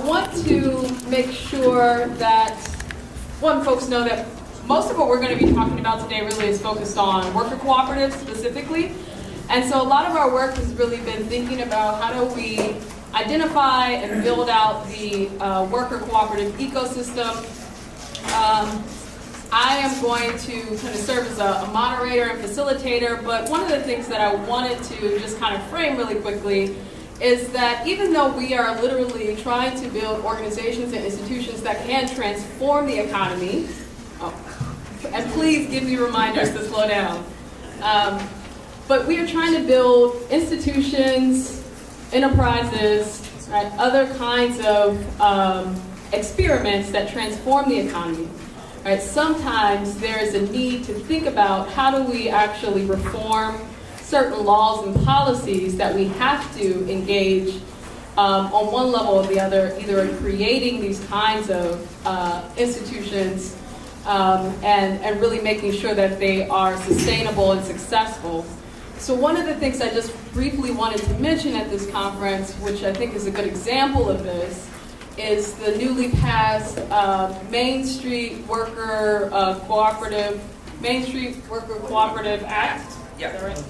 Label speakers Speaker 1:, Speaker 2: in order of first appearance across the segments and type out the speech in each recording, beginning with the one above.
Speaker 1: want to make sure that, one, folks know that most of what we're going to be talking about today really is focused on worker cooperatives specifically. And so a lot of our work has really been thinking about how do we identify and build out the worker cooperative ecosystem. I am going to kind of serve as a moderator and facilitator, but one of the things that I wanted to just kind of frame really quickly is that even though we are literally trying to build organizations and institutions that can transform the economy, and please give me reminders to slow down, but we are trying to build institutions, enterprises, right, other kinds of experiments that transform the economy. Right? Sometimes there is a need to think about how do we actually reform certain laws and policies that we have to engage on one level or the other, either in creating these kinds of institutions and really making sure that they are sustainable and successful. So one of the things I just briefly wanted to mention at this conference, which I think is a good example of this, is the newly passed Main Street Worker Cooperative Act.
Speaker 2: Yeah.
Speaker 1: Is that right?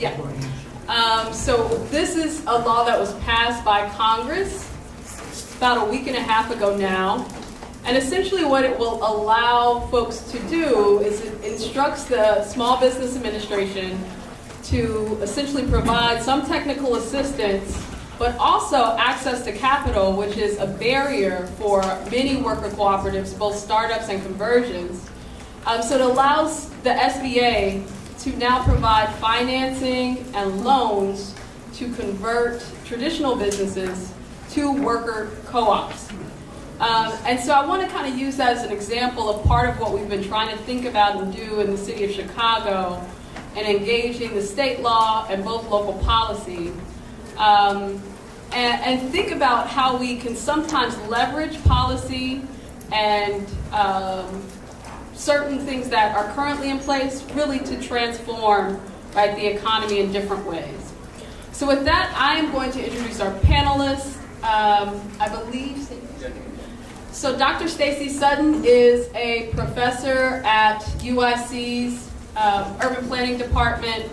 Speaker 1: Yeah. So this is a law that was passed by Congress about a week and a half ago now. And essentially what it will allow folks to do is it instructs the Small Business Administration to essentially provide some technical assistance, but also access to capital, which is a barrier for many worker cooperatives, both startups and conversions. So it allows the SBA to now provide financing and loans to convert traditional businesses to worker co-ops. And so I want to kind of use that as an example of part of what we've been trying to think about and do in the city of Chicago and engaging the state law and both local policy. And think about how we can sometimes leverage policy and certain things that are currently in place really to transform, right, the economy in different ways. So with that, I am going to introduce our panelists. I believe, so Dr. Stacey Sutton is a professor at UIC's Urban Planning Department.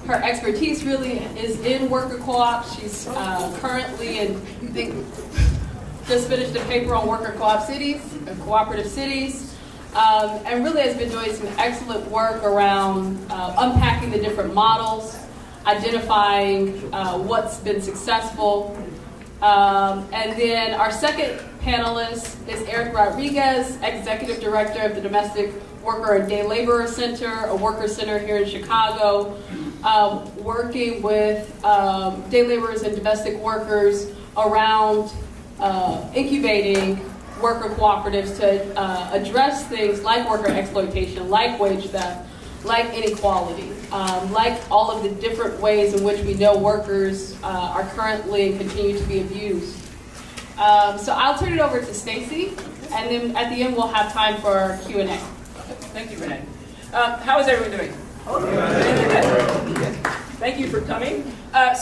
Speaker 1: Her expertise really is in worker co-ops. She's currently just finished a paper on worker co-op cities, cooperative cities, and really has been doing some excellent work around unpacking the different models, identifying what's been successful. And then our second panelist is Eric Rodriguez, Executive Director of the Domestic Worker and Day Laborer Center, a worker center here in Chicago, working with day laborers and domestic workers around incubating worker cooperatives to address things like worker exploitation, like wage theft, like inequality, like all of the different ways in which we know workers are currently and continue to be abused. So I'll turn it over to Stacey, and then at the end we'll have time for Q&A.
Speaker 2: Thank you, Renee. How is everyone doing? Thank you for coming.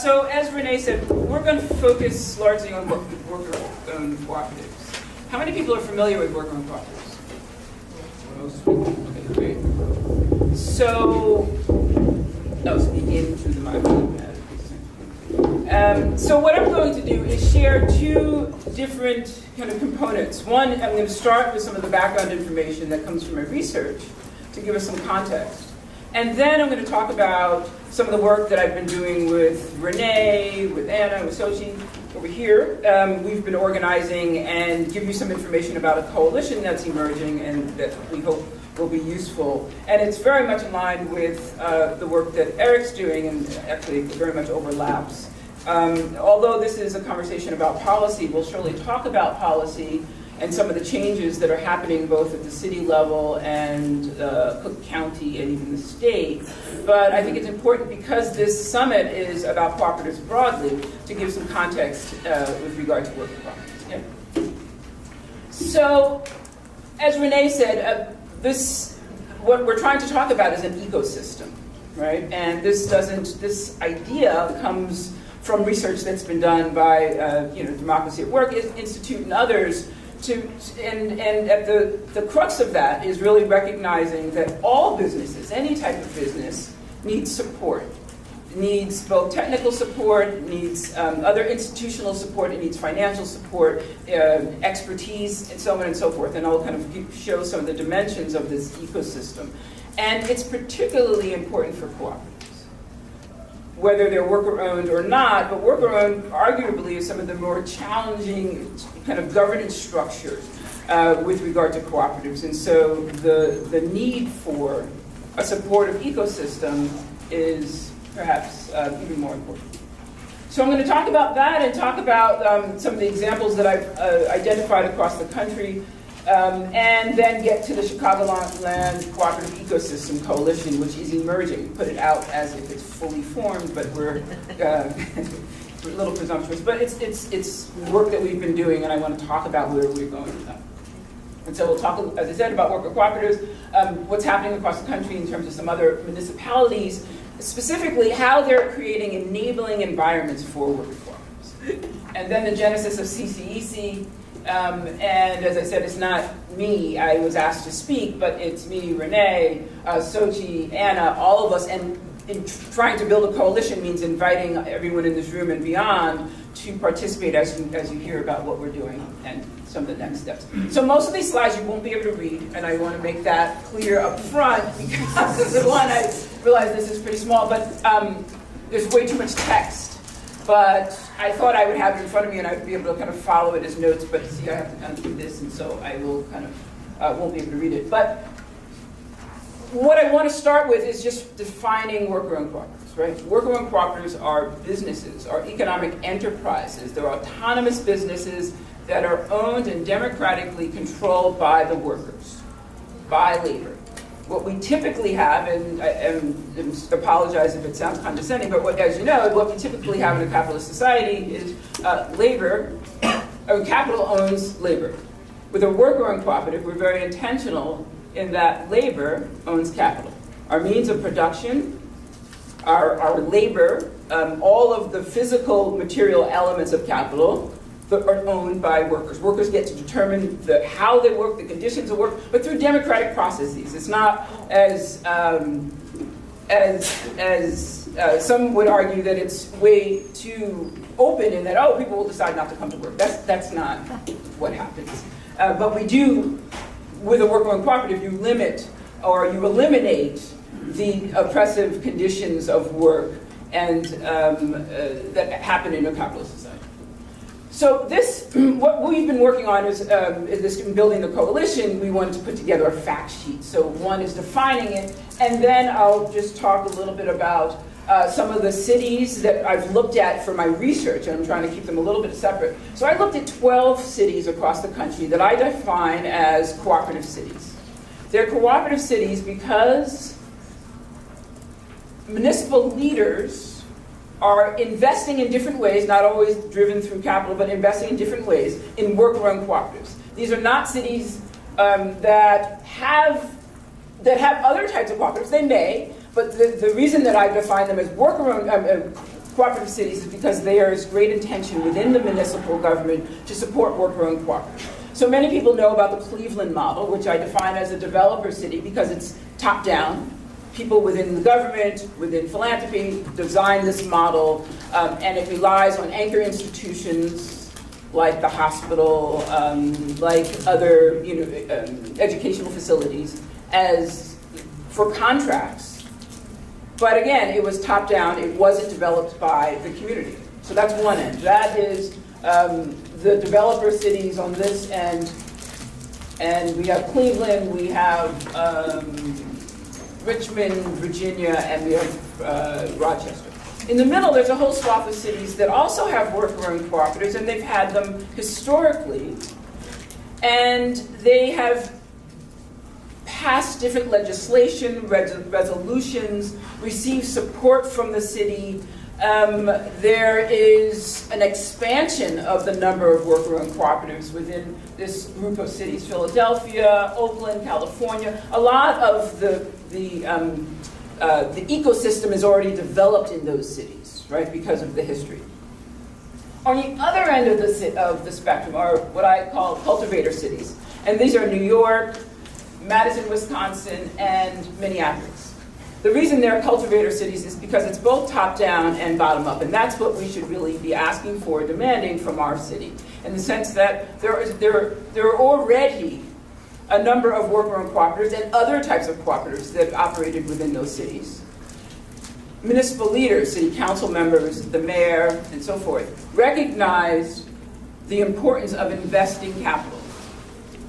Speaker 2: So as Renee said, we're going to focus largely on worker-owned cooperatives. How many people are familiar with worker-owned cooperatives? Most people. Okay, great. So speak into the microphone. So what I'm going to do is share two different kind of components. One, I'm going to start with some of the background information that comes from my research to give us some context. And then I'm going to talk about some of the work that I've been doing with Renee, with Anna, with Sochi over here. We've been organizing and give you some information about a coalition that's emerging and that we hope will be useful. And it's very much in line with the work that Eric's doing, and actually it very much overlaps. Although this is a conversation about policy, we'll surely talk about policy and some of the changes that are happening both at the city level and Cook County and even the state. But I think it's important, because this summit is about cooperatives broadly, to give some context with regard to worker cooperatives. Yeah. So, as Renee said, what we're trying to talk about is an ecosystem, right? And this idea comes from research that's been done by Democracy at Work Institute and others. And at the crux of that is really recognizing that all businesses, any type of business, needs support. It needs both technical support, it needs other institutional support, it needs financial support, expertise, and so on and so forth. And I'll kind of show some of the dimensions of this ecosystem. And it's particularly important for cooperatives, whether they're worker-owned or not, but worker-owned arguably is some of the more challenging kind of governance structures with regard to cooperatives. And so the need for a supportive ecosystem is perhaps even more important. So I'm going to talk about that and talk about some of the examples that I've identified across the country, and then get to the Chicagoland Cooperative Ecosystem Coalition, which is emerging. We put it out as if it's fully formed, but we're a little presumptuous. But it's work that we've been doing, and I want to talk about where we're going with that. And so we'll talk, as I said, about worker cooperatives, what's happening across the country in terms of some other municipalities, specifically how they're creating enabling environments for worker cooperatives. And then the genesis of CCEC. And as I said, it's not me. I was asked to speak, but it's me, Renee, Sochi, Anna, all of us. And in trying to build a coalition means inviting everyone in this room and beyond to participate as you hear about what we're doing and some of the next steps. So most of these slides you won't be able to read, and I want to make that clear up front because I realize this is pretty small, but there's way too much text. But I thought I would have it in front of me and I'd be able to kind of follow it as notes, but see, I have to kind of do this, and so I will kind of, won't be able to read it. But what I want to start with is just defining worker-owned cooperatives, right? Worker-owned cooperatives are businesses, are economic enterprises. They're autonomous businesses that are owned and democratically controlled by the workers, by labor. What we typically have, and I apologize if it sounds condescending, but as you know, what we typically have in a capitalist society is capital owns labor. With a worker-owned cooperative, we're very intentional in that labor owns capital. Our means of production, our labor, all of the physical material elements of capital are owned by workers. Workers get to determine how they work, the conditions of work, but through democratic processes. It's not as some would argue that it's way too open in that, people will decide not to come to work. That's not what happens. But we do, with a worker-owned cooperative, you limit or you eliminate the oppressive conditions of work and that happen in a capitalist society. So this, what we've been working on is this in building the coalition. We wanted to put together a fact sheet. So one is defining it, and then I'll just talk a little bit about some of the cities that I've looked at for my research, and I'm trying to keep them a little bit separate. So I looked at 12 cities across the country that I define as cooperative cities. They're cooperative cities because municipal leaders are investing in different ways, not always driven through capital, but investing in different ways in worker-owned cooperatives. These are not cities that have other types of cooperatives. They may, but the reason that I define them as worker-owned cooperative cities is because there is great intention within the municipal government to support worker-owned cooperatives. So many people know about the Cleveland model, which I define as a developer city because it's top-down. People within the government, within philanthropy, design this model, and it relies on anchor institutions like the hospital, like other educational facilities, as for contracts. But again, it was top down. It wasn't developed by the community. So that's one end. That is the developer cities on this end, and we have Cleveland. We have Richmond, Virginia, and we have Rochester. In the middle, there's a whole swath of cities that also have worker-owned cooperatives, and they've had them historically, and they have passed different legislation, resolutions, received support from the city. There is an expansion of the number of worker-owned cooperatives within this group of cities: Philadelphia, Oakland, California. A lot of the ecosystem is already developed in those cities, right, because of the history. On the other end of the spectrum are what I call cultivator cities. And these are New York, Madison, Wisconsin, and Minneapolis. The reason they're cultivator cities is because it's both top-down and bottom-up, and that's what we should really be asking for, demanding from our city, in the sense that there are already a number of worker-owned cooperatives and other types of cooperatives that operated within those cities. Municipal leaders, city council members, the mayor, and so forth, recognized the importance of investing capital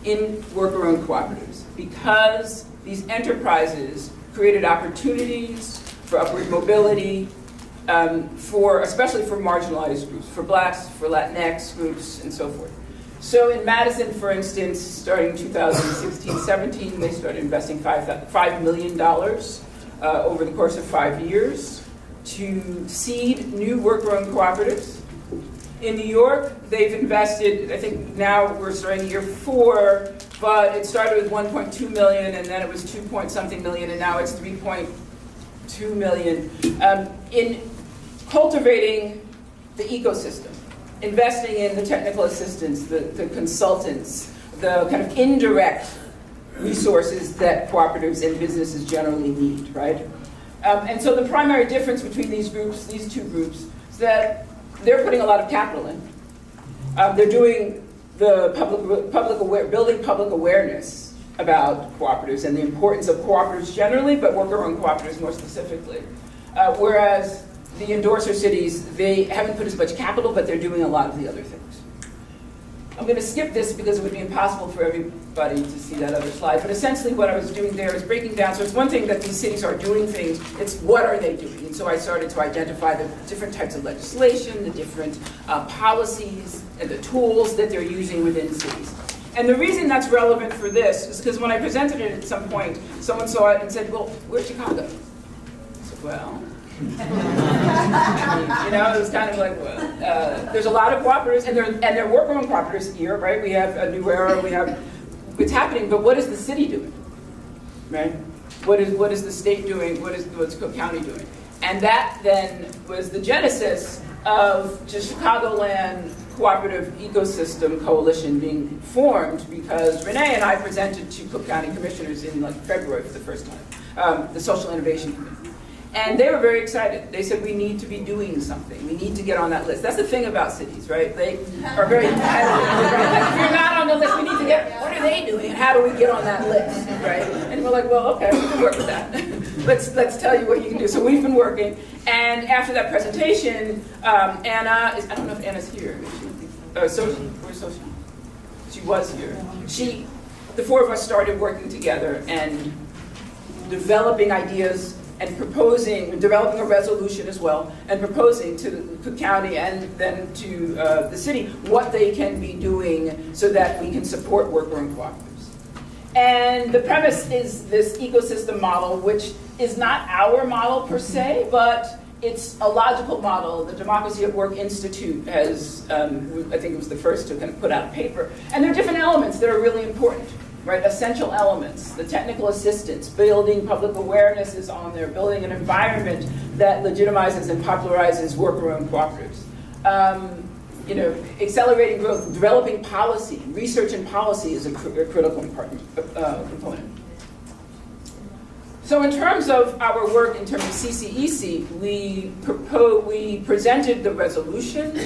Speaker 2: in worker-owned cooperatives because these enterprises created opportunities for upward mobility, especially for marginalized groups, for blacks, for Latinx groups, and so forth. So in Madison, for instance, starting 2016-17, they started investing $5 million over the course of 5 years to seed new worker-owned cooperatives. In New York, they've invested, I think now we're starting year 4, but it started with 1.2 million, and then it was 2-point-something million, and now it's 3.2 million, in cultivating the ecosystem, investing in the technical assistance, the consultants, the kind of indirect resources that cooperatives and businesses generally need, right? And so the primary difference between these two groups, is that they're putting a lot of capital in. They're doing the building public awareness about cooperatives and the importance of cooperatives generally, but worker-owned cooperatives more specifically. Whereas the endorser cities, they haven't put as much capital, but they're doing a lot of the other things. I'm going to skip this because it would be impossible for everybody to see that other slide. But essentially what I was doing there is breaking down. So it's one thing that these cities are doing things, it's what are they doing? And so I started to identify the different types of legislation, the different policies, and the tools that they're using within cities. And the reason that's relevant for this is because when I presented it at some point, someone saw it and said, well, where's Chicago? I said, well, you know, it was kind of like, well, there's a lot of cooperatives, and they're worker-owned cooperatives here, right? We have a New Era, we have, it's happening, but what is the city doing, right? What is the state doing? What's Cook County doing? And that then was the genesis of the Chicagoland Cooperative Ecosystem Coalition being formed because Renee and I presented to Cook County commissioners in like February for the first time, the Social Innovation Committee. And they were very excited. They said, we need to be doing something. We need to get on that list. That's the thing about cities, right? They are very competitive. Right? Like, if you're not on the list, we need to get, what are they doing? And how do we get on that list, right? And we're like, well, okay, we can work with that. let's tell you what you can do. So we've been working. And after that presentation, Anna, I don't know if Anna's here. Where's Sochi? She was here. The four of us started working together and developing ideas and developing a resolution as well, and proposing to the Cook County and then to the city what they can be doing so that we can support worker-owned cooperatives. And the premise is this ecosystem model, which is not our model per se, but it's a logical model. The Democracy at Work Institute has, I think it was the first to kind of put out a paper. And there are different elements that are really important. Right, essential elements, the technical assistance, building public awareness is on there, building an environment that legitimizes and popularizes worker-owned cooperatives. You know, accelerating growth, developing policy, research and policy is a critical component. So in terms of our work in terms of CCEC, we presented the resolution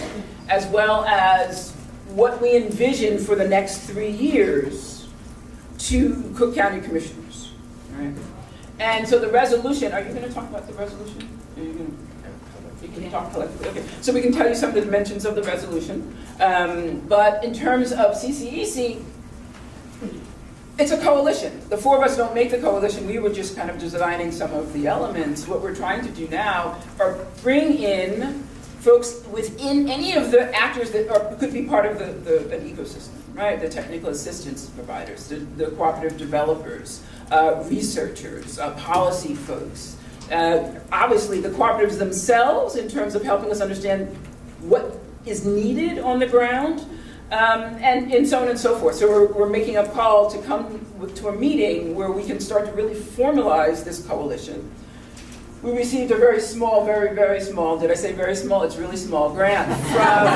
Speaker 2: as well as what we envision for the next 3 years to Cook County commissioners, right? And so the resolution, are you going to talk about the resolution? You can talk collectively, okay. So we can tell you some of the dimensions of the resolution. But in terms of CCEC, it's a coalition. The four of us don't make the coalition. We were just kind of designing some of the elements. What we're trying to do now are bring in folks within any of the actors that could be part of an ecosystem. Right, the technical assistance providers, the cooperative developers, researchers, policy folks. Obviously, the cooperatives themselves in terms of helping us understand what is needed on the ground, and so on and so forth. So we're making a call to come to a meeting where we can start to really formalize this coalition. we received a very small, very, very small, did I say very small? It's really small, grant from,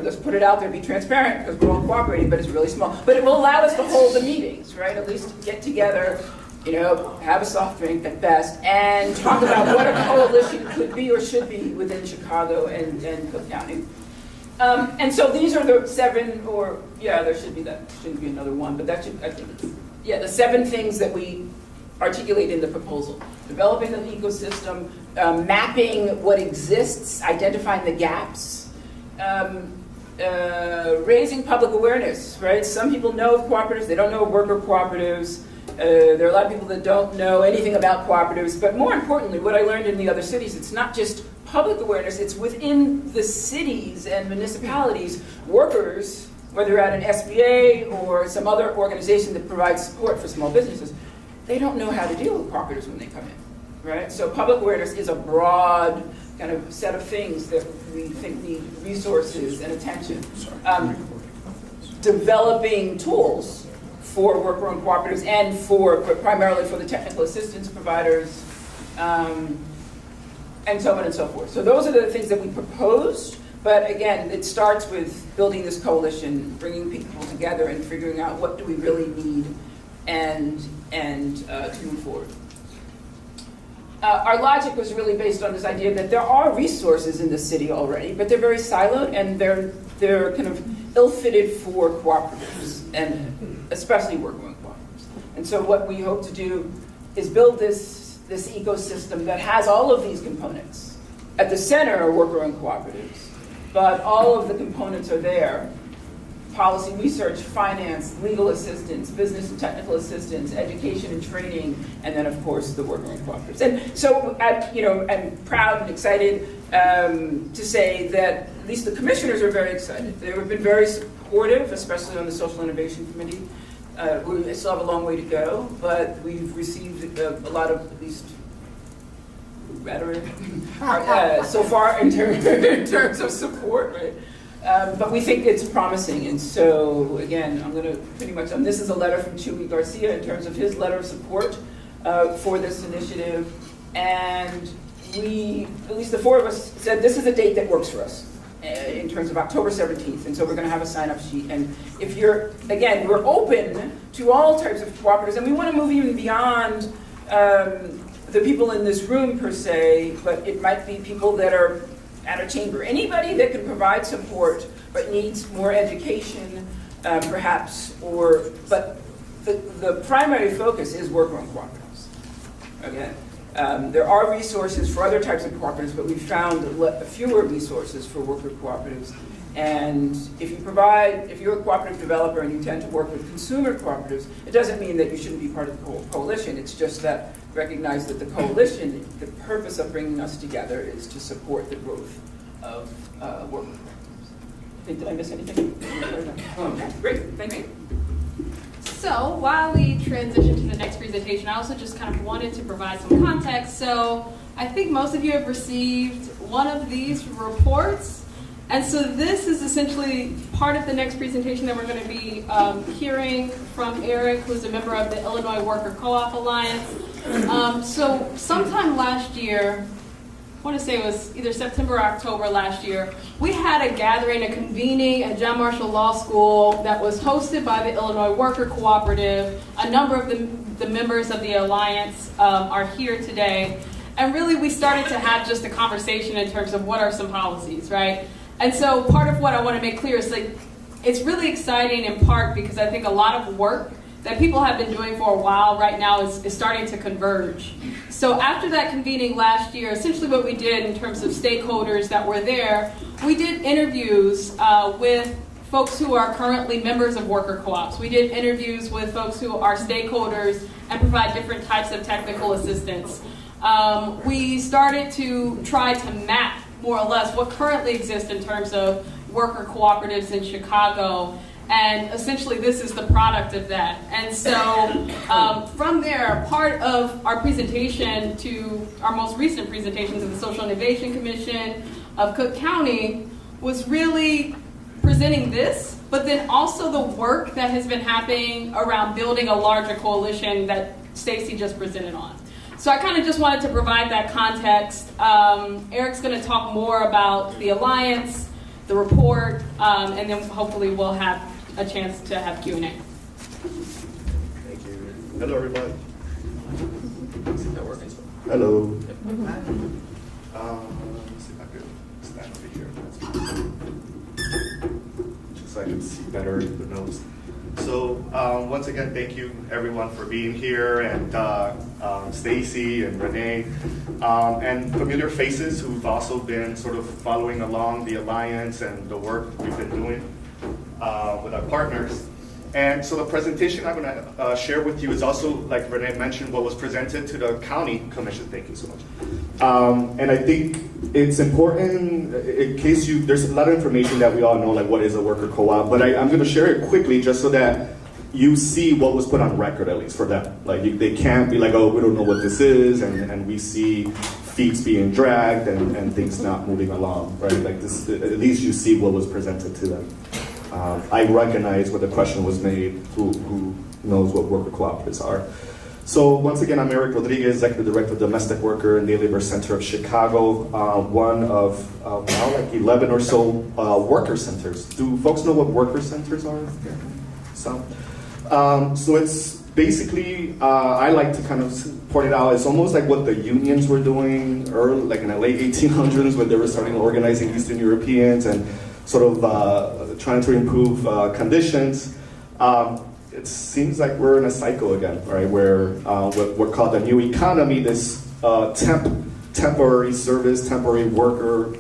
Speaker 2: just put it out there, be transparent, because we're all cooperating, but it's really small. But it will allow us to hold the meetings, right? At least get together, have a soft drink at best, and talk about what a coalition could be or should be within Chicago and Cook County. And so these are the 7, there shouldn't be another one, but that should, I think, the 7 things that we articulate in the proposal. Developing an ecosystem, mapping what exists, identifying the gaps, raising public awareness, right? Some people know of cooperatives, they don't know of worker cooperatives. There are a lot of people that don't know anything about cooperatives, but more importantly, what I learned in the other cities, it's not just public awareness, it's within the cities and municipalities, workers, whether you're at an SBA or some other organization that provides support for small businesses, they don't know how to deal with cooperatives when they come in, right? So public awareness is a broad kind of set of things that we think need resources and attention. Developing tools for worker-owned cooperatives and but primarily for the technical assistance providers, and so on and so forth. So those are the things that we proposed, but again, it starts with building this coalition, bringing people together and figuring out what do we really need and to move forward. Our logic was really based on this idea that there are resources in the city already, but they're very siloed and they're kind of ill-fitted for cooperatives, and especially worker-owned cooperatives. And so what we hope to do is build this ecosystem that has all of these components. At the center are worker-owned cooperatives, but all of the components are there. Policy research, finance, legal assistance, business and technical assistance, education and training, and then of course the worker-owned cooperatives. And so I'm proud and excited to say that at least the commissioners are very excited. They've been very supportive, especially on the Social Innovation Committee. We still have a long way to go, but we've received a lot of at least rhetoric so far in terms of support, right? But we think it's promising, and so again, I'm going to pretty much, this is a letter from Chuy Garcia in terms of his letter of support for this initiative, and we, at least the 4 of us, said this is a date that works for us in terms of October 17th, and so we're going to have a sign-up sheet. And if you're, again, we're open to all types of cooperatives, and we want to move even beyond the people in this room per se, but it might be people that are at a chamber. Anybody that can provide support but needs more education, perhaps, but the primary focus is worker-owned cooperatives. Again, there are resources for other types of cooperatives, but we've found fewer resources for worker cooperatives. And if you're a cooperative developer and you tend to work with consumer cooperatives, it doesn't mean that you shouldn't be part of the coalition. It's just that recognize that the coalition, the purpose of bringing us together is to support the growth of worker cooperatives. Did I miss anything? Okay, great, thank you.
Speaker 1: So while we transition to the next presentation, I also just kind of wanted to provide some context. So I think most of you have received one of these reports. And so this is essentially part of the next presentation that we're going to be hearing from Eric, who's a member of the Illinois Worker Co-op Alliance. So sometime last year, I want to say it was either September or October last year, we had a gathering, a convening at John Marshall Law School that was hosted by the Illinois Worker Cooperative. A number of the members of the Alliance are here today. And really we started to have just a conversation in terms of what are some policies, right? And so part of what I want to make clear is it's really exciting in part because I think a lot of work that people have been doing for a while right now is starting to converge. So after that convening last year, essentially what we did in terms of stakeholders that were there, we did interviews with folks who are currently members of worker co-ops. We did interviews with folks who are stakeholders and provide different types of technical assistance. We started to try to map more or less what currently exists in terms of worker cooperatives in Chicago, and essentially this is the product of that. And so from there, part of our presentation to our most recent presentation to the Social Innovation Commission of Cook County was really presenting this, but then also the work that has been happening around building a larger coalition that Stacey just presented on. So I kind of just wanted to provide that context. Eric's going to talk more about the Alliance, the report, and then hopefully we'll have a chance to have Q&A.
Speaker 3: Thank you. Hello, everybody. Hello. Let's see if I could stand over here. Just so I can see better the notes. So once again, thank you everyone for being here, and Stacey and Renee, and familiar faces who've also been sort of following along the Alliance and the work we've been doing with our partners. And so the presentation I'm going to share with you is also, like Renee mentioned, what was presented to the County Commission. Thank you so much. And I think it's important, in case there's a lot of information that we all know, like what is a worker co-op, but I'm going to share it quickly just so that you see what was put on record, at least for them. Like they can't be like, oh, we don't know what this is, and we see feet being dragged and things not moving along, right? Like this, at least you see what was presented to them. I recognize where the question was made, who knows what worker cooperatives are. So once again, I'm Eric Rodriguez, Executive Director of Domestic Worker and Day Labor Center of Chicago, one of now like 11 or so worker centers. Do folks know what worker centers are? So it's basically, I like to kind of point it out, it's almost like what the unions were doing early, like in the late 1800s when they were starting organizing Eastern Europeans and sort of trying to improve conditions. It seems like we're in a cycle again, right? Where what called the new economy, this temporary service, temporary worker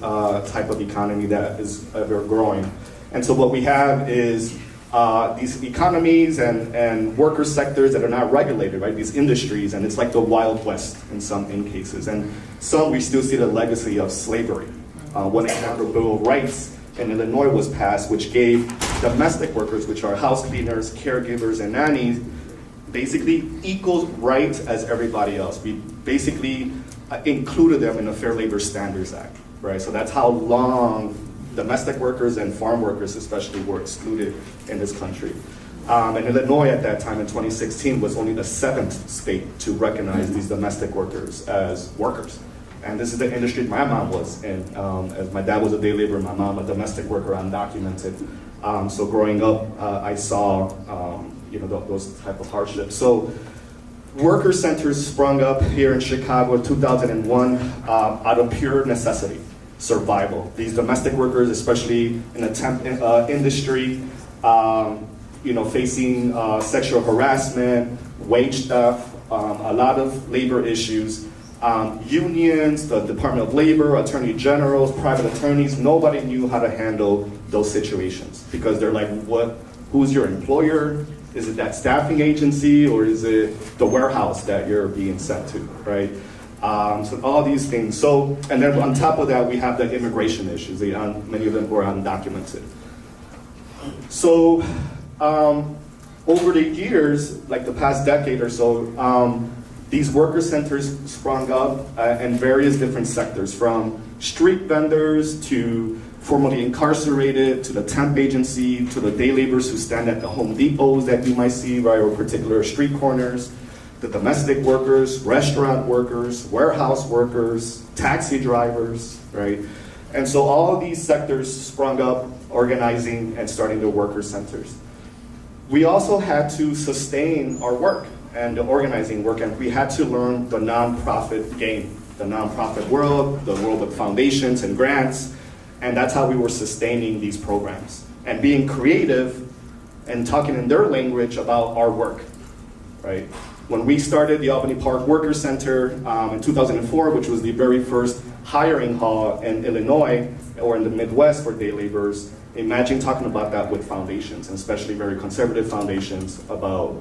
Speaker 3: type of economy that is ever growing. And so what we have is these economies and worker sectors that are not regulated, right? These industries, and it's like the Wild West in some cases. And some we still see the legacy of slavery. One example, Bill of Rights in Illinois was passed, which gave domestic workers, which are house cleaners, caregivers, and nannies, basically equal rights as everybody else. We basically included them in the Fair Labor Standards Act, right? So that's how long domestic workers and farm workers especially were excluded in this country. And Illinois at that time in 2016 was only the 7th state to recognize these domestic workers as workers. And this is the industry my mom was in. As my dad was a day laborer, my mom a domestic worker, undocumented. So growing up, I saw those type of hardships. So worker centers sprung up here in Chicago in 2001 out of pure necessity, survival. These domestic workers, especially in the temp industry, facing sexual harassment, wage theft, a lot of labor issues. Unions, the Department of Labor, attorney generals, private attorneys, nobody knew how to handle those situations because they're like, who's your employer? Is it that staffing agency or is it the warehouse that you're being sent to, right? So all these things. So, and then on top of that, we have the immigration issues. Many of them were undocumented. So over the years, like the past decade or so, these worker centers sprung up in various different sectors, from street vendors to formerly incarcerated, to the temp agency, to the day laborers who stand at the Home Depots that you might see, right, or particular street corners, the domestic workers, restaurant workers, warehouse workers, taxi drivers, right? And so all of these sectors sprung up, organizing and starting the worker centers. We also had to sustain our work and the organizing work, and we had to learn the nonprofit game, the nonprofit world, the world of foundations and grants, and that's how we were sustaining these programs and being creative and talking in their language about our work, right? When we started the Albany Park Worker Center in 2004, which was the very first hiring hall in Illinois or in the Midwest for day laborers, imagine talking about that with foundations, and especially very conservative foundations, about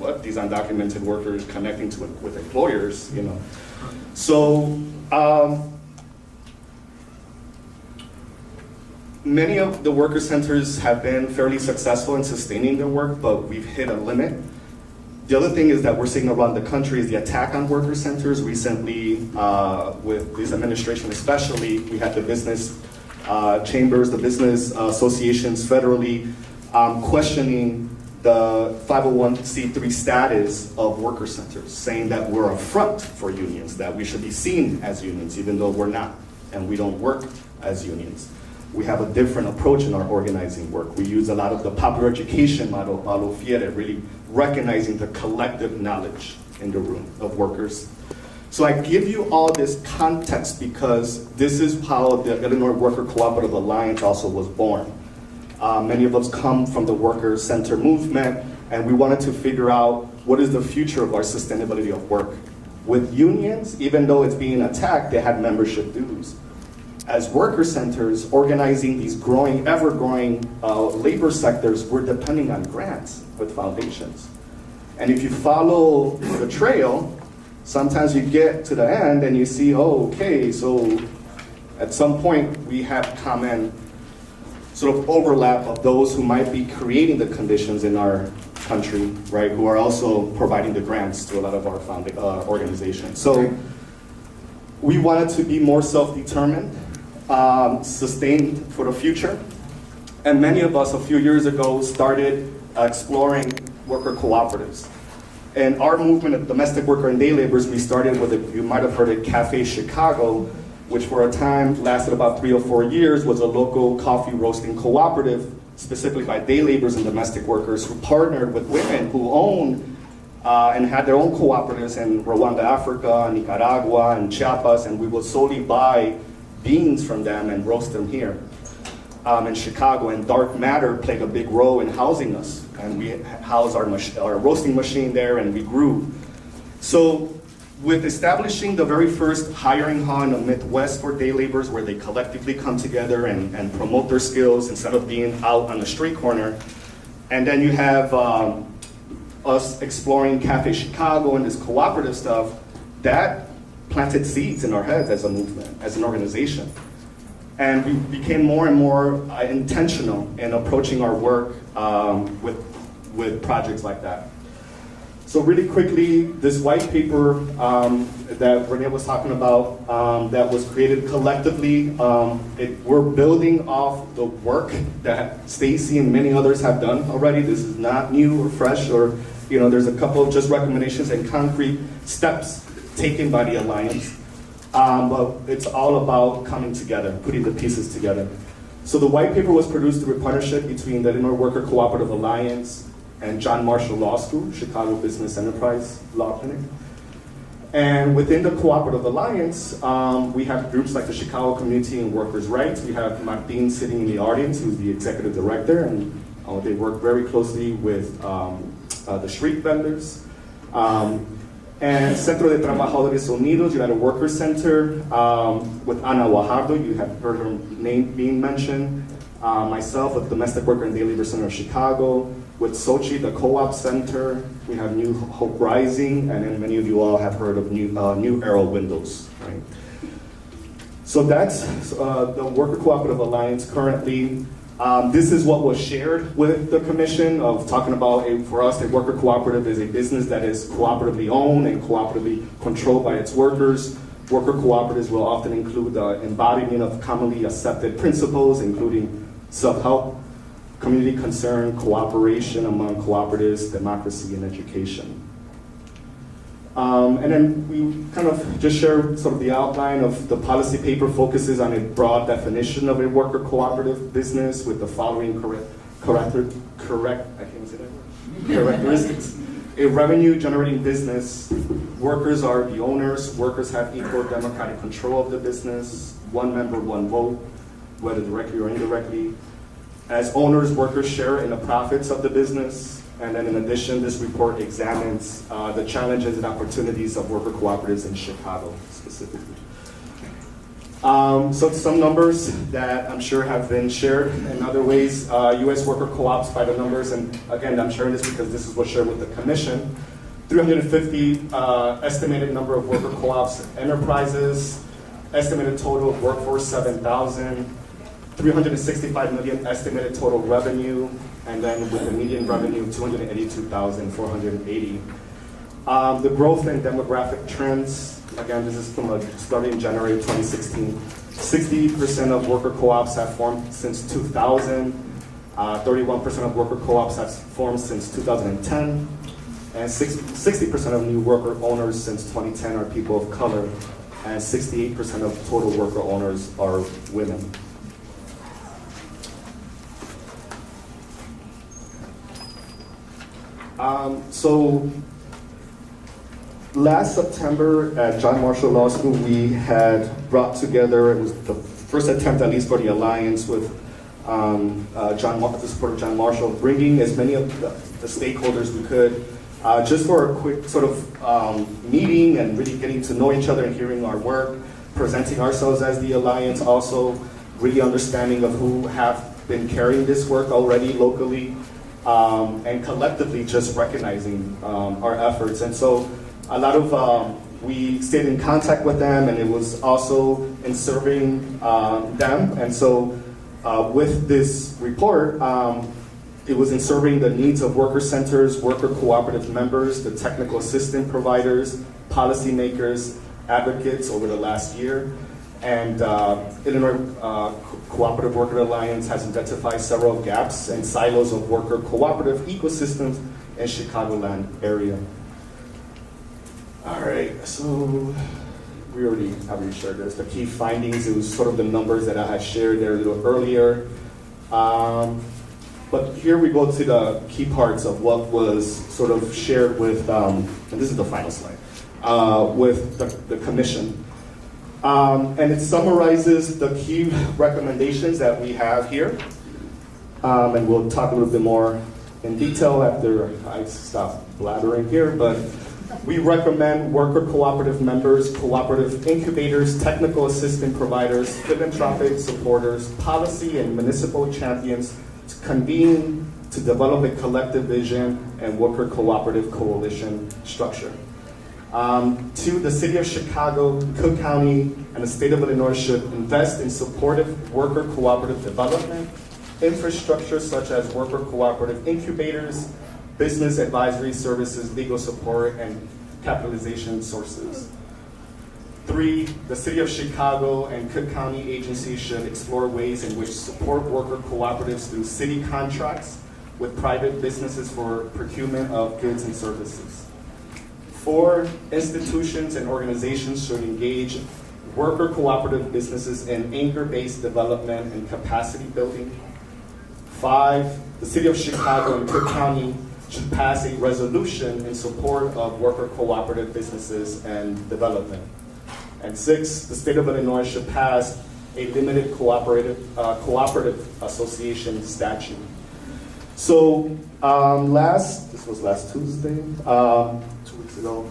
Speaker 3: what these undocumented workers connecting to with employers, So many of the worker centers have been fairly successful in sustaining their work, but we've hit a limit. The other thing is that we're seeing around the country is the attack on worker centers. Recently, with this administration especially, we had the business chambers, the business associations federally questioning the 501c3 status of worker centers, saying that we're a front for unions, that we should be seen as unions, even though we're not, and we don't work as unions. We have a different approach in our organizing work. We use a lot of the popular education model, Fiere, really recognizing the collective knowledge in the room of workers. So I give you all this context because this is how the Illinois Worker Cooperative Alliance also was born. Many of us come from the worker center movement, and we wanted to figure out what is the future of our sustainability of work. With unions, even though it's being attacked, they had membership dues. As worker centers, organizing these growing, ever-growing labor sectors, we're depending on grants with foundations. And if you follow the trail, sometimes you get to the end and you see, oh, okay, so at some point we have common sort of overlap of those who might be creating the conditions in our country, right, who are also providing the grants to a lot of our organizations. So we wanted to be more self-determined, sustained for the future. And many of us a few years ago started exploring worker cooperatives. And our movement of domestic worker and day laborers, we started with, you might have heard it, Cafe Chicago, which for a time lasted about 3 or 4 years, was a local coffee roasting cooperative, specifically by day laborers and domestic workers who partnered with women who owned and had their own cooperatives in Rwanda, Africa, Nicaragua, and Chiapas, and we would solely buy beans from them and roast them here in Chicago. And dark matter played a big role in housing us, and we housed our roasting machine there, and we grew. So with establishing the very first hiring hall in the Midwest for day laborers, where they collectively come together and promote their skills instead of being out on the street corner. And then you have us exploring Cafe Chicago and this cooperative stuff, that planted seeds in our heads as a movement, as an organization. And we became more and more intentional in approaching our work with projects like that. So really quickly, this white paper that Renee was talking about, that was created collectively, we're building off the work that Stacey and many others have done already. This is not new or fresh, or there's a couple of just recommendations and concrete steps taken by the Alliance. But it's all about coming together, putting the pieces together. So the white paper was produced through a partnership between the Illinois Worker Cooperative Alliance and John Marshall Law School, Chicago Business Enterprise Law Clinic. And within the Cooperative Alliance, we have groups like the Chicago Community and Workers' Rights. We have Martin sitting in the audience, who's the executive director, and they work very closely with the street vendors. And Centro de Trabajadores Unidos, you had a worker center with Ana Guajardo, you have heard her name being mentioned. Myself with Domestic Worker and Day Labor Center of Chicago. With Sochi, the Co-op Center, we have New Hope Rising, and then many of you all have heard of New Arrow Windows, right? So that's the Worker Cooperative Alliance currently. This is what was shared with the commission of talking about, for us, a worker cooperative is a business that is cooperatively owned and cooperatively controlled by its workers. Worker cooperatives will often include the embodiment of commonly accepted principles, including self-help, community concern, cooperation among cooperatives, democracy, and education. And then we kind of just share sort of the outline of the policy paper focuses on a broad definition of a worker cooperative business with the following characteristics. A revenue generating business, workers are the owners, workers have equal democratic control of the business, one member, one vote, whether directly or indirectly. As owners, workers share in the profits of the business. And then in addition, this report examines the challenges and opportunities of worker cooperatives in Chicago specifically. So some numbers that I'm sure have been shared in other ways. U.S. worker co-ops by the numbers, and again, I'm sharing this because this is what's shared with the commission. 350 estimated number of worker co-ops enterprises, estimated total of workforce 7,000. 365 million estimated total revenue, and then with the median revenue 282,480. The growth and demographic trends, again, this is from a study in January 2016. 60% of worker co-ops have formed since 2000. 31% of worker co-ops have formed since 2010, and 60% of new worker owners since 2010 are people of color, and 68% of total worker owners are women. So last September at John Marshall Law School, we had brought together, it was the first attempt at least for the Alliance with the support of John Marshall, bringing as many of the stakeholders we could, just for a quick sort of meeting and really getting to know each other and hearing our work, presenting ourselves as the Alliance, also really understanding of who have been carrying this work already locally, and collectively just recognizing our efforts. And so a lot of, we stayed in contact with them, and it was also in serving them. And so with this report, it was in serving the needs of worker centers, worker cooperative members, the technical assistant providers, policymakers, advocates over the last year. And Illinois Cooperative Worker Alliance has identified several gaps and silos of worker cooperative ecosystems in Chicagoland area. All right, so we already shared this. The key findings, it was sort of the numbers that I had shared there a little earlier. But here we go to the key parts of what was sort of shared with, and this is the final slide, with the commission. And it summarizes the key recommendations that we have here. And we'll talk a little bit more in detail after I stop blathering here. But we recommend worker cooperative members, cooperative incubators, technical assistant providers, philanthropic supporters, policy and municipal champions to convene to develop a collective vision and worker cooperative coalition structure. Two, the City of Chicago, Cook County, and the State of Illinois should invest in supportive worker cooperative development, infrastructure such as worker cooperative incubators, business advisory services, legal support, and capitalization sources. Three, the City of Chicago and Cook County agencies should explore ways in which support worker cooperatives through city contracts with private businesses for procurement of goods and services. Four, institutions and organizations should engage worker cooperative businesses in anchor-based development and capacity building. Five, the City of Chicago and Cook County should pass a resolution in support of worker cooperative businesses and development. And six, the State of Illinois should pass a limited cooperative association statute. So this was last Tuesday, 2 weeks ago.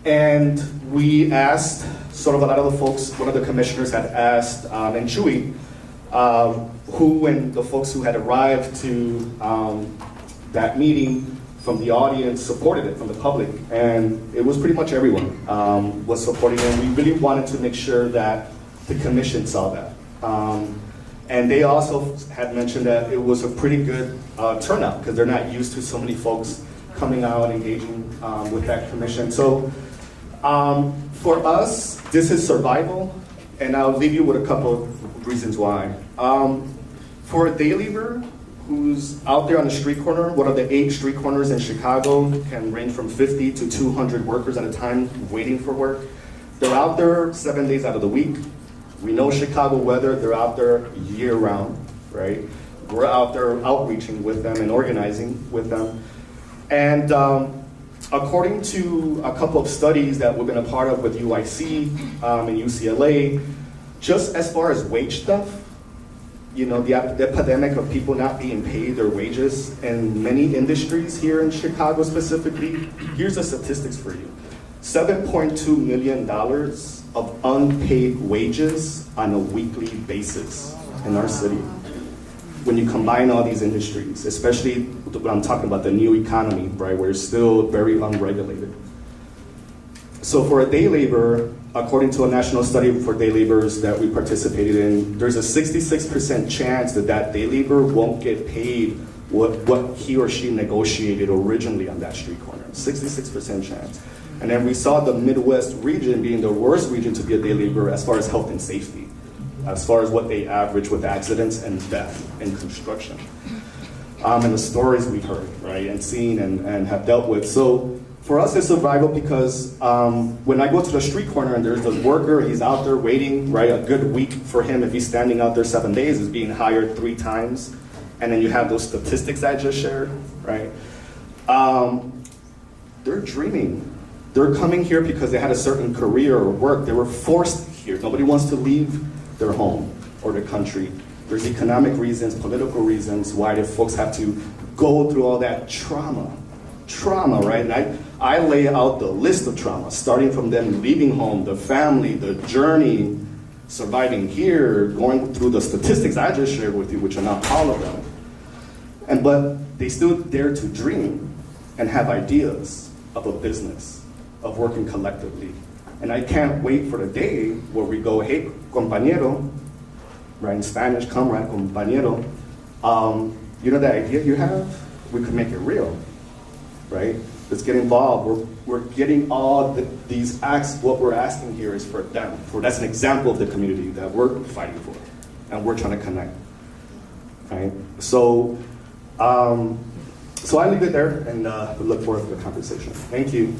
Speaker 3: And we asked, sort of a lot of the folks, one of the commissioners had asked, and Chewy, who and the folks who had arrived to that meeting from the audience supported it, from the public, and it was pretty much everyone was supporting it. And we really wanted to make sure that the commission saw that. And they also had mentioned that it was a pretty good turnout because they're not used to so many folks coming out, engaging with that commission. So for us, this is survival, and I'll leave you with a couple of reasons why. For a day laborer who's out there on the street corner, one of the 8 street corners in Chicago can range from 50 to 200 workers at a time waiting for work. They're out there 7 days out of the week. We know Chicago weather, they're out there year round, right? We're out there outreaching with them and organizing with them. And according to a couple of studies that we've been a part of with UIC and UCLA, just as far as wage stuff, you know, the epidemic of people not being paid their wages in many industries here in Chicago specifically, here's the statistics for you. $7.2 million of unpaid wages on a weekly basis in our city. When you combine all these industries, especially when I'm talking about the new economy, right, where it's still very unregulated. So for a day laborer, according to a national study for day laborers that we participated in, there's a 66% chance that that day laborer won't get paid what he or she negotiated originally on that street corner. 66% chance. And then we saw the Midwest region being the worst region to be a day laborer as far as health and safety. as far as what they average with accidents and death in construction. And the stories we've heard, right, and seen and have dealt with. So for us, it's survival because when I go to the street corner and there's a worker, he's out there waiting, right, a good week for him, if he's standing out there 7 days, is being hired 3 times. And then you have those statistics I just shared, right? They're dreaming. They're coming here because they had a certain career or work. They were forced here. Nobody wants to leave their home or their country. There's economic reasons, political reasons why the folks have to go through all that trauma, right? And I lay out the list of trauma, starting from them leaving home, the family, the journey, surviving here, going through the statistics I just shared with you, which are not all of them. But they still dare to dream and have ideas of a business, of working collectively. And I can't wait for the day where we go, hey, compañero, right, in Spanish, comrade, compañero, you know that idea you have? We could make it real, right? Let's get involved. We're getting all these acts. What we're asking here is for them. That's an example of the community that we're fighting for, and we're trying to connect, right? So I leave it there, and we look forward to the conversation. Thank you.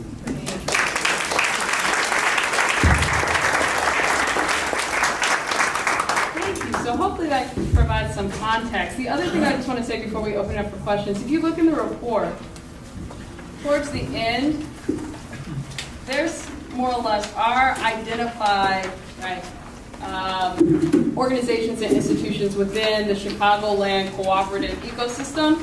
Speaker 1: So hopefully that provides some context. The other thing I just want to say before we open it up for questions, if you look in the report, towards the end, there's more or less our identified organizations and institutions within the Chicagoland Cooperative ecosystem.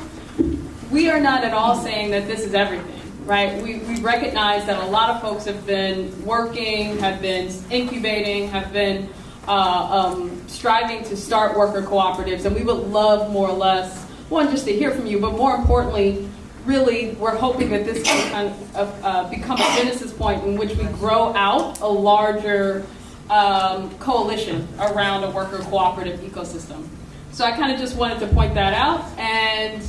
Speaker 1: We are not at all saying that this is everything, right? We recognize that a lot of folks have been working, have been incubating, have been striving to start worker cooperatives, and we would love more or less, one, just to hear from you, but more importantly, really, we're hoping that this can kind of become a genesis point in which we grow out a larger coalition around a worker cooperative ecosystem. So I kind of just wanted to point that out, and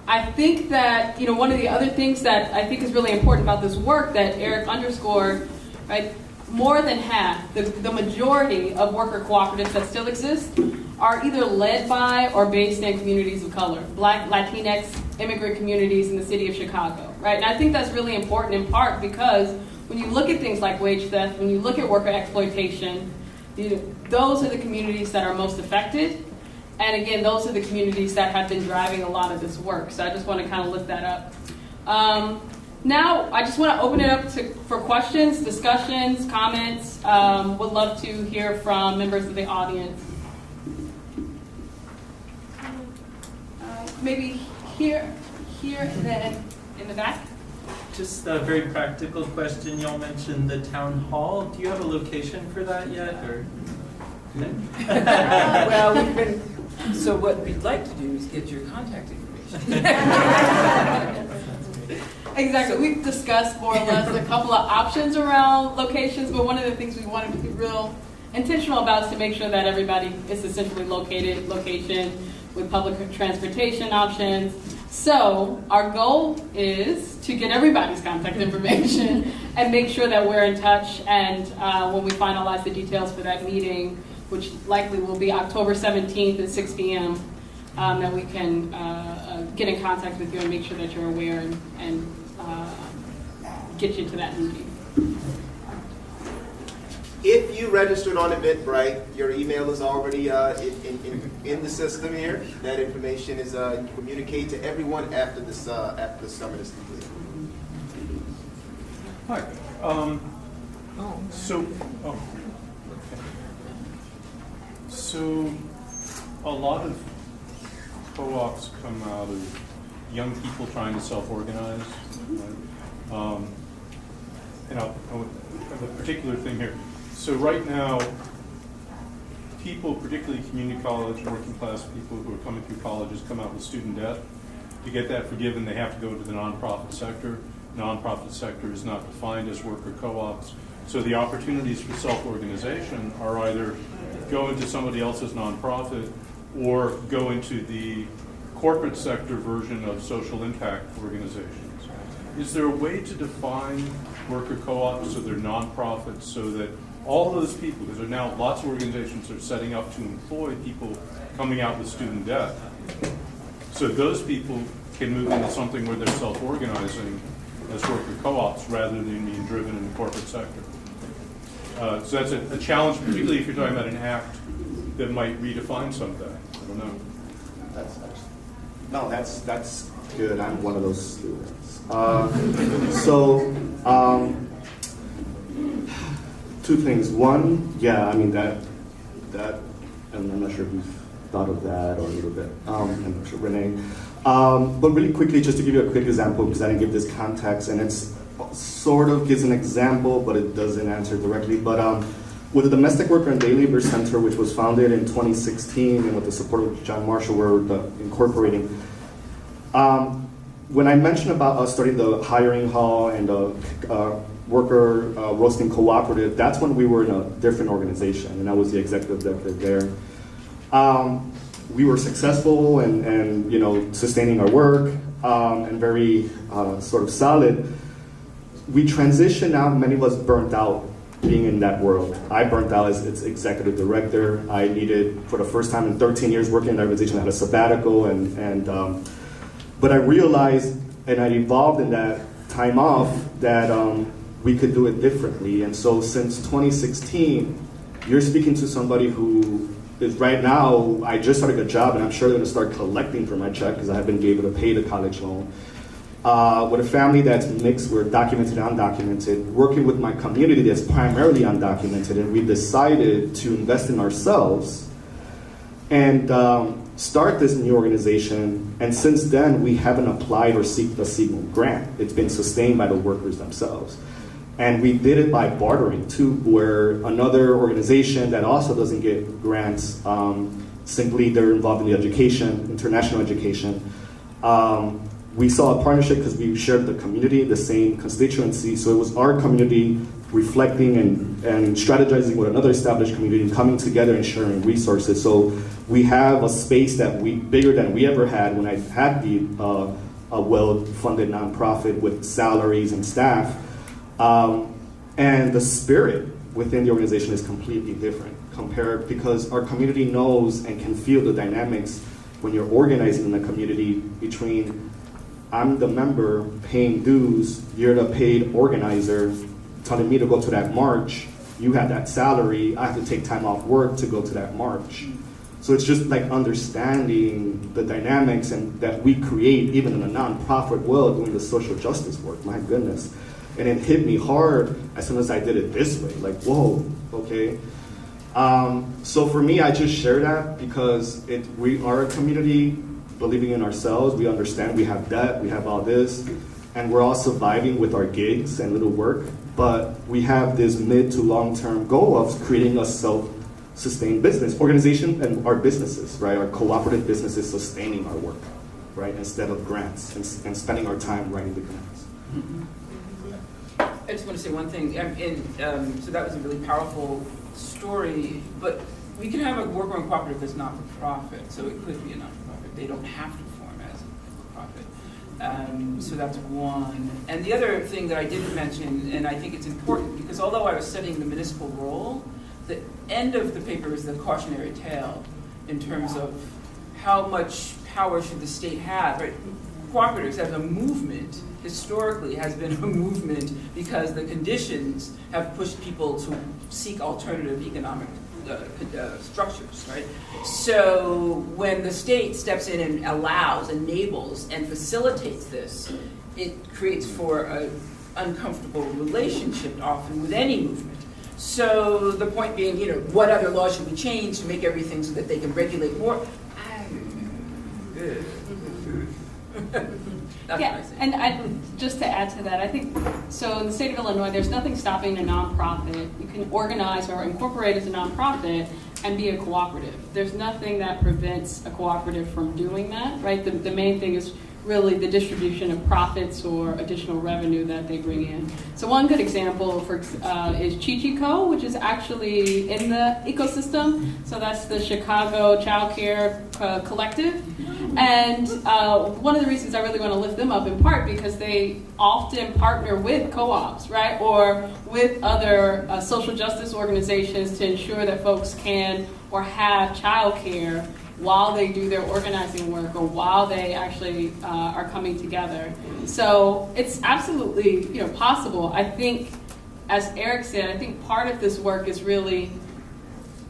Speaker 1: I think that, one of the other things that I think is really important about this work that Eric underscored, right, more than half, the majority of worker cooperatives that still exist are either led by or based in communities of color, Black, Latinx, immigrant communities in the city of Chicago, right? And I think that's really important in part because when you look at things like wage theft, when you look at worker exploitation, those are the communities that are most affected. And again, those are the communities that have been driving a lot of this work. So I just want to kind of lift that up. Now, I just want to open it up for questions, discussions, comments. Would love to hear from members of the audience. Maybe here, and then in the back.
Speaker 4: Just a very practical question. Y'all mentioned the town hall. Do you have a location for that yet, or?
Speaker 2: Well, so what we'd like to do is get your contact information.
Speaker 1: Exactly. We've discussed more or less a couple of options around locations, but one of the things we wanted to be real intentional about is to make sure that everybody is essentially location with public transportation options. So our goal is to get everybody's contact information and make sure that we're in touch, and when we finalize the details for that meeting, which likely will be October 17th at 6 p.m., that we can get in contact with you and make sure that you're aware and get you to that meeting.
Speaker 5: If you registered on Eventbrite, your email is already in the system here. That information is communicated to everyone after the summit is complete.
Speaker 6: Hi. So a lot of co-ops come out of young people trying to self-organize. Right? And I have a particular thing here. So right now, people, particularly community college, working class people who are coming through colleges, come out with student debt. To get that forgiven, they have to go to the nonprofit sector. Nonprofit sector is not defined as worker co-ops. So the opportunities for self-organization are either go into somebody else's nonprofit or go into the corporate sector version of social impact organizations. Is there a way to define worker co-ops so they're nonprofits so that all those people, because there are now lots of organizations that are setting up to employ people coming out with student debt. So those people can move into something where they're self-organizing as worker co-ops rather than being driven in the corporate sector. So that's a challenge, particularly if you're talking about an act that might redefine someday. I don't know.
Speaker 3: That's good. I'm one of those students. Two things. One, yeah, I mean that, and I'm not sure if you've thought of that or a little bit. I'm sure Renee. But really quickly, just to give you a quick example, because I didn't give this context, and it's sort of gives an example, but it doesn't answer directly. But with the Domestic Worker and Day Labor Center, which was founded in 2016, and with the support of John Marshall, we're incorporating. When I mentioned about us starting the hiring hall and the worker roasting cooperative, that's when we were in a different organization, and I was the executive director there. We were successful and sustaining our work and very sort of solid. We transitioned out. Many of us burnt out being in that world. I burnt out as its executive director. I needed, for the first time in 13 years working in an organization, I had a sabbatical, but I realized, and I evolved in that time off, that we could do it differently. And so since 2016, you're speaking to somebody who is right now, I just started a job, and I'm sure they're going to start collecting for my check because I haven't been able to pay the college loan. With a family that's mixed, we're documented and undocumented, working with my community that's primarily undocumented, and we decided to invest in ourselves and start this new organization. And since then, we haven't applied or seeked a single grant. It's been sustained by the workers themselves. And we did it by bartering too, where another organization that also doesn't get grants, simply they're involved in the education, international education. We saw a partnership because we shared the community, the same constituency. So it was our community reflecting and strategizing with another established community and coming together and sharing resources. So we have a space that bigger than we ever had when I had a well-funded nonprofit with salaries and staff. And the spirit within the organization is completely different because our community knows and can feel the dynamics when you're organizing in the community between I'm the member paying dues, you're the paid organizer telling me to go to that march, you have that salary, I have to take time off work to go to that march. So it's just like understanding the dynamics and that we create even in a nonprofit world doing the social justice work, my goodness. And it hit me hard as soon as I did it this way, like, whoa, okay. So for me, I just share that because we are a community believing in ourselves. We understand we have debt, we have all this, and we're all surviving with our gigs and little work. But we have this mid to long-term goal of creating a self-sustained business organization and our businesses, right? Our cooperative businesses sustaining our work, right? Instead of grants and spending our time writing the grants.
Speaker 2: I just want to say one thing. So that was a really powerful story, but we can have a worker-owned cooperative that's not for profit, so it could be a not-for-profit. They don't have to form as a profit. So that's one. And the other thing that I didn't mention, and I think it's important, because although I was studying the municipal role, the end of the paper is the cautionary tale in terms of how much power should the state have, right? Cooperatives as a movement historically has been a movement because the conditions have pushed people to seek alternative economic structures, right? So when the state steps in and allows, enables, and facilitates this, it creates for an uncomfortable relationship often with any movement. So the point being, what other laws should we change to make everything so that they can regulate more?
Speaker 1: Yeah, and just to add to that, I think, so in the state of Illinois, there's nothing stopping a nonprofit. You can organize or incorporate as a nonprofit and be a cooperative. There's nothing that prevents a cooperative from doing that, right? The main thing is really the distribution of profits or additional revenue that they bring in. So one good example is Chi-Chi-Co, which is actually in the ecosystem. So that's the Chicago Child Care Collective. And one of the reasons I really want to lift them up, in part because they often partner with co-ops, right, or with other social justice organizations to ensure that folks can or have childcare while they do their organizing work or while they actually are coming together. So it's absolutely, possible. I think, as Eric said, I think part of this work is really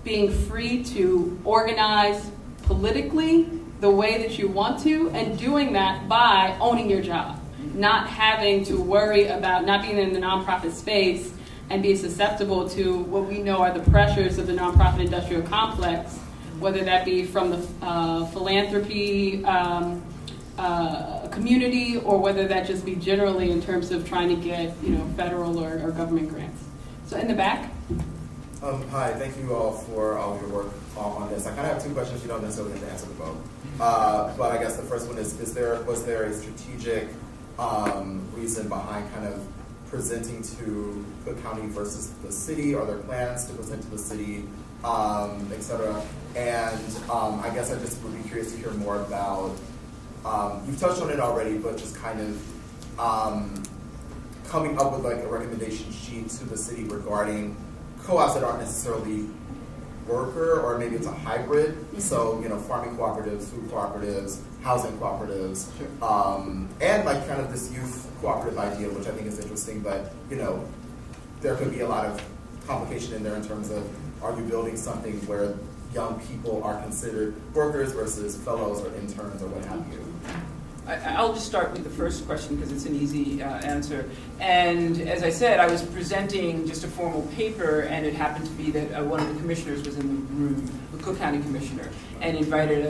Speaker 1: being free to organize politically the way that you want to, and doing that by owning your job, not having to worry about not being in the nonprofit space and be susceptible to what we know are the pressures of the nonprofit industrial complex, whether that be from the philanthropy community, or whether that just be generally in terms of trying to get federal or government grants. So in the back.
Speaker 7: Hi, thank you all for all your work on this. I kind of have two questions. You don't necessarily have to answer them both. But I guess the first one is was there a strategic reason behind kind of presenting to Cook County versus the city? Are there plans to present to the city, et cetera? And I guess I just would be curious to hear more about, you've touched on it already, but just kind of coming up with like a recommendation sheet to the city regarding co-ops that aren't necessarily worker, or maybe it's a hybrid. So, farming cooperatives, food cooperatives, housing cooperatives, and like kind of this youth cooperative idea, which I think is interesting, but, there could be a lot of complication in there in terms of, are you building something where young people are considered workers versus fellows or interns or what have you?
Speaker 2: I'll just start with the first question because it's an easy answer. And as I said, I was presenting just a formal paper, and it happened to be that one of the commissioners was in the room, the Cook County commissioner, and invited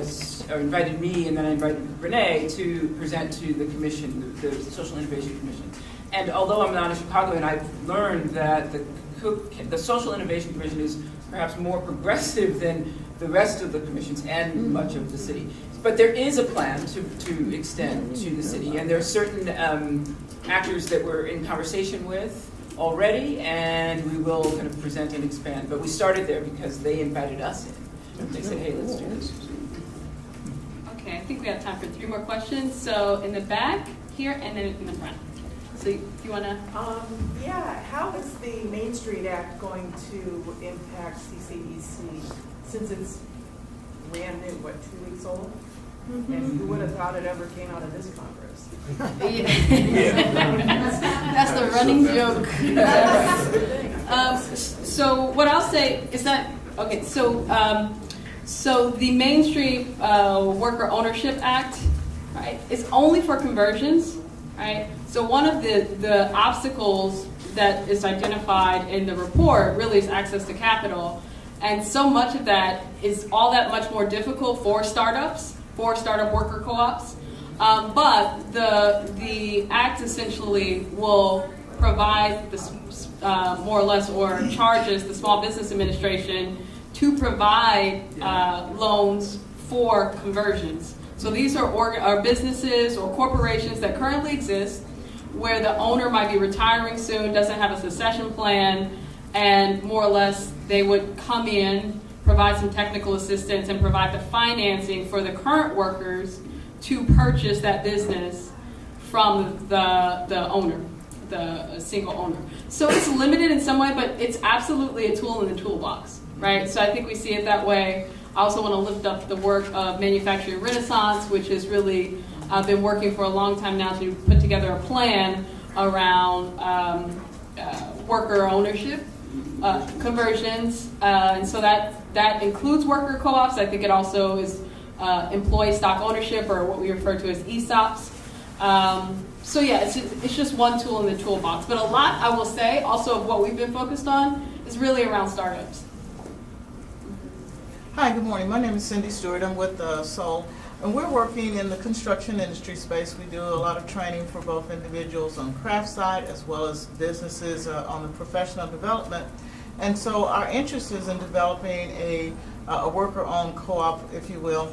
Speaker 2: me, and then I invited Renee to present to the commission, the Social Innovation Commission. And although I'm not in Chicago, and I've learned that the Social Innovation Commission is perhaps more progressive than the rest of the commissions and much of the city. But there is a plan to extend to the city, and there are certain actors that we're in conversation with already, and we will kind of present and expand. But we started there because they invited us in. They said, hey, let's do this.
Speaker 1: Okay, I think we have time for 3 more questions. So in the back here, and then in the front. So you want to?
Speaker 8: Yeah, how is the Main Street Act going to impact CCEC since it's brand new, 2 weeks old? And who would have thought it ever came out of this Congress?
Speaker 1: That's the running joke. So what I'll say is that, okay, so the Main Street Worker Ownership Act, right, is only for conversions, right? So one of the obstacles that is identified in the report really is access to capital. And so much of that is all that much more difficult for startups, for startup worker co-ops. But the act essentially will provide this, more or less, or charges the Small Business Administration to provide loans for conversions. So these are businesses or corporations that currently exist where the owner might be retiring soon, doesn't have a succession plan, and more or less they would come in, provide some technical assistance, and provide the financing for the current workers to purchase that business from the owner, the single owner. So it's limited in some way, but it's absolutely a tool in the toolbox, right? So I think we see it that way. I also want to lift up the work of Manufacturing Renaissance, which has really been working for a long time now to put together a plan around worker ownership, conversions, and so that includes worker co-ops. I think it also is employee stock ownership, or what we refer to as ESOPs. So yeah, it's just one tool in the toolbox. But a lot, I will say, also of what we've been focused on is really around startups.
Speaker 9: Hi, good morning. My name is Cindy Stewart. I'm with Soul, and we're working in the construction industry space. We do a lot of training for both individuals on craft side as well as businesses on the professional development. And so our interest is in developing a worker-owned co-op, if you will.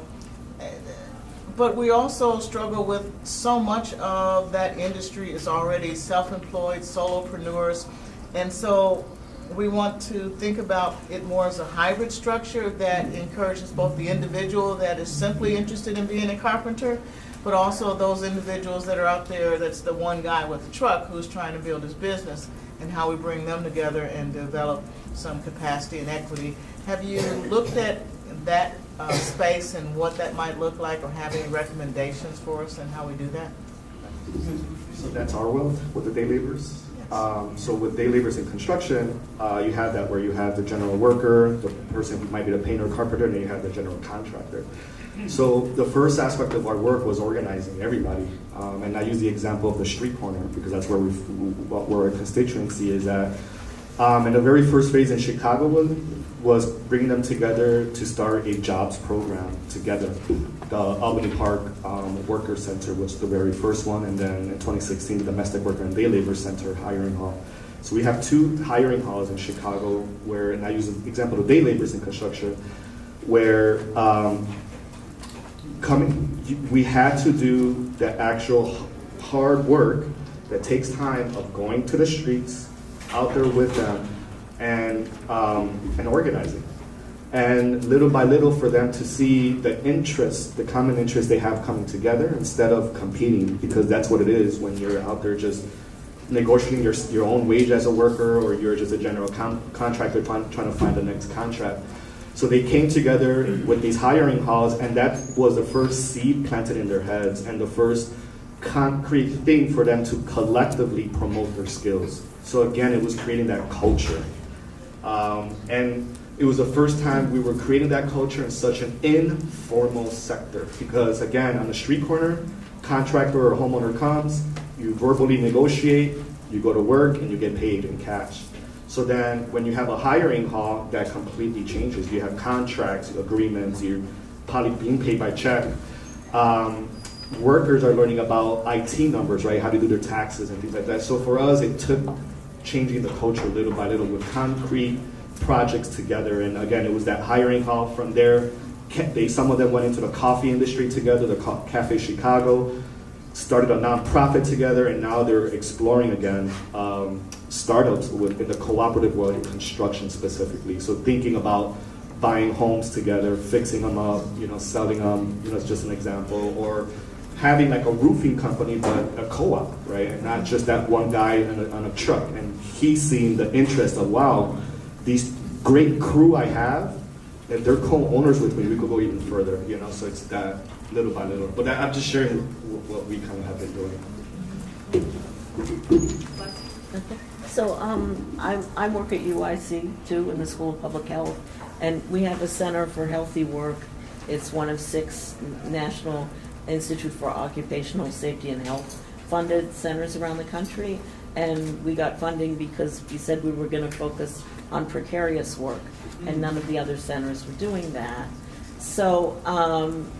Speaker 9: But we also struggle with so much of that industry is already self-employed, solopreneurs. And so we want to think about it more as a hybrid structure that encourages both the individual that is simply interested in being a carpenter, but also those individuals that are out there that's the one guy with a truck who's trying to build his business, and how we bring them together and develop some capacity and equity. Have you looked at that space and what that might look like, or have any recommendations for us and how we do that?
Speaker 3: So that's our world with the day laborers.
Speaker 9: Yes.
Speaker 3: So with day laborers in construction, you have that where you have the general worker, the person who might be the painter or carpenter, and then you have the general contractor. So the first aspect of our work was organizing everybody. And I use the example of the street corner because that's where where our constituency is at. And the very first phase in Chicagoland was bringing them together to start a jobs program together. The Albany Park Worker Center was the very first one, and then in 2016, the Domestic Worker and Day Labor Center hiring hall. So we have 2 hiring halls in Chicago where, and I use the example of day laborers in construction, where we had to do the actual hard work that takes time of going to the streets, out there with them, and organizing. And little by little for them to see the interest, the common interest they have coming together instead of competing, because that's what it is when you're out there just negotiating your own wage as a worker, or you're just a general contractor trying to find the next contract. So they came together with these hiring halls, and that was the first seed planted in their heads and the first concrete thing for them to collectively promote their skills. So again, it was creating that culture. And it was the first time we were creating that culture in such an informal sector. Because again, on the street corner, contractor or homeowner comes, you verbally negotiate, you go to work, and you get paid in cash. So then when you have a hiring hall, that completely changes. You have contracts, agreements, you're probably being paid by check. Workers are learning about IT numbers, right? How to do their taxes and things like that. So for us, it took changing the culture little by little with concrete projects together. And again, it was that hiring hall. From there, some of them went into the coffee industry together, the Cafe Chicago, started a nonprofit together, and now they're exploring again startups in the cooperative world in construction specifically. So thinking about buying homes together, fixing them up, selling them, it's just an example, or having like a roofing company, but a co-op, right? And not just that one guy on a truck. And he's seeing the interest of, wow, these great crew I have, if they're co-owners with me, we could go even further, So it's that little by little. But I'm just sharing what we kind of have been doing.
Speaker 10: So I work at UIC too in the School of Public Health, and we have a Center for Healthy Work. It's one of 6 National Institute for Occupational Safety and Health funded centers around the country, and we got funding because we said we were going to focus on precarious work, and none of the other centers were doing that. So,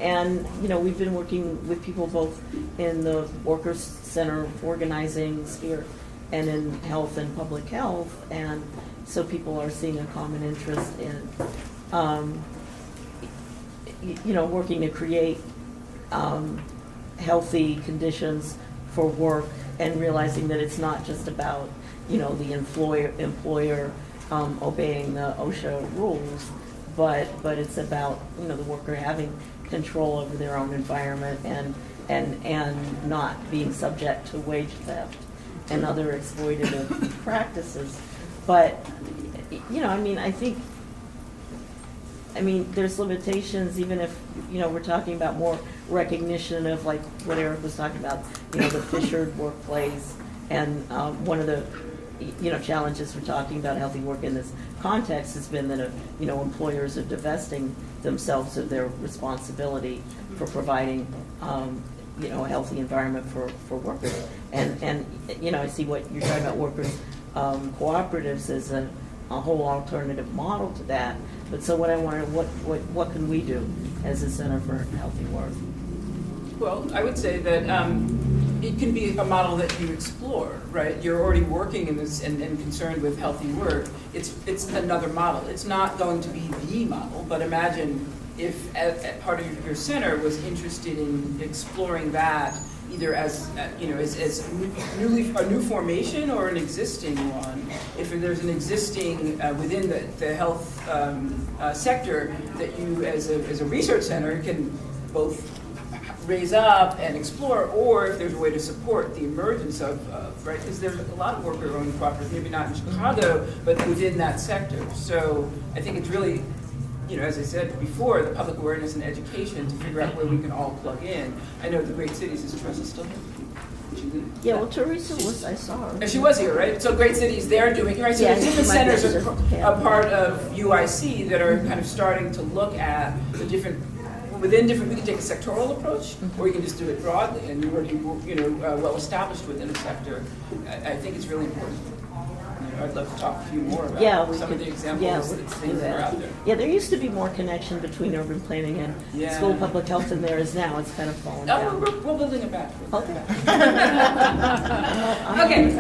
Speaker 10: we've been working with people both in the Workers Center organizing here and in health and public health, and so people are seeing a common interest in, working to create healthy conditions for work, and realizing that it's not just about, the employer obeying the OSHA rules, but it's about, the worker having control over their own environment and not being subject to wage theft and other exploitative practices. But, I think there's limitations, even if, we're talking about more recognition of, like what Eric was talking about, the fissured workplace. And one of the, challenges for talking about healthy work in this context has been that, employers are divesting themselves of their responsibility for providing, a healthy environment for workers. And I see what you're talking about, workers cooperatives as a whole alternative model to that. But so what I wonder, what can we do as a Center for Healthy Work?
Speaker 2: Well, I would say that it can be a model that you explore, right? You're already working in this and concerned with healthy work. It's another model. It's not going to be the model, but imagine if part of your center was interested in exploring that either as a new formation or an existing one. If there's an existing within the health sector that you, as a research center, can both raise up and explore, or if there's a way to support the emergence of right, because there's a lot of work around cooperative, maybe not in Chicago, but within that sector. So I think it's really, as I said before, the public awareness and education to figure out where we can all plug in. I know the Great Cities, is Teresa still here?
Speaker 10: Yeah, well, Teresa was, I saw her.
Speaker 2: And she was here, right? So Great Cities, they're doing, right? So
Speaker 10: Yeah,
Speaker 2: the different
Speaker 10: she might be
Speaker 2: centers are a part of UIC that are kind of starting to look at the different, we can take a sectoral approach, or we can just do it broadly, and you're already, well established within a sector. I think it's really important. I'd love to talk to you more about some of the examples that things that are out there.
Speaker 10: Yeah, there used to be more connection between urban planning and school public health than there is now. It's kind of fallen down.
Speaker 2: We're building it back.
Speaker 10: Okay.
Speaker 1: Okay.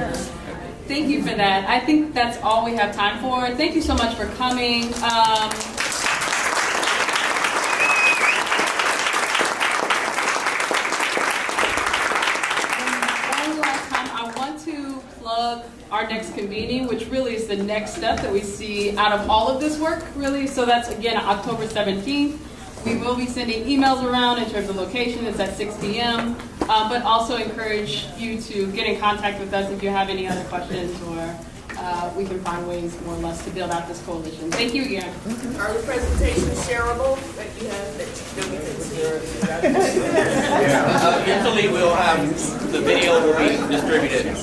Speaker 1: Thank you for that. I think that's all we have time for. Thank you so much for coming. Our next convening, which really is the next step that we see out of all of this work, really. So that's, again, October 17th. We will be sending emails around in terms of location. It's at 6 p.m. But also encourage you to get in contact with us if you have any other questions, or we can find ways, more or less, to build out this coalition. Thank you again.
Speaker 8: Are the presentations shareable that you have that we can see?
Speaker 11: Eventually, we'll have the video will be distributed.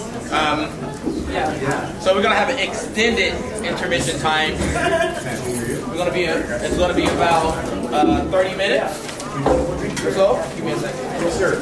Speaker 11: So we're gonna have an extended intermission time. It's gonna be about 30 minutes or so. Give me a second.
Speaker 3: Yes, sir.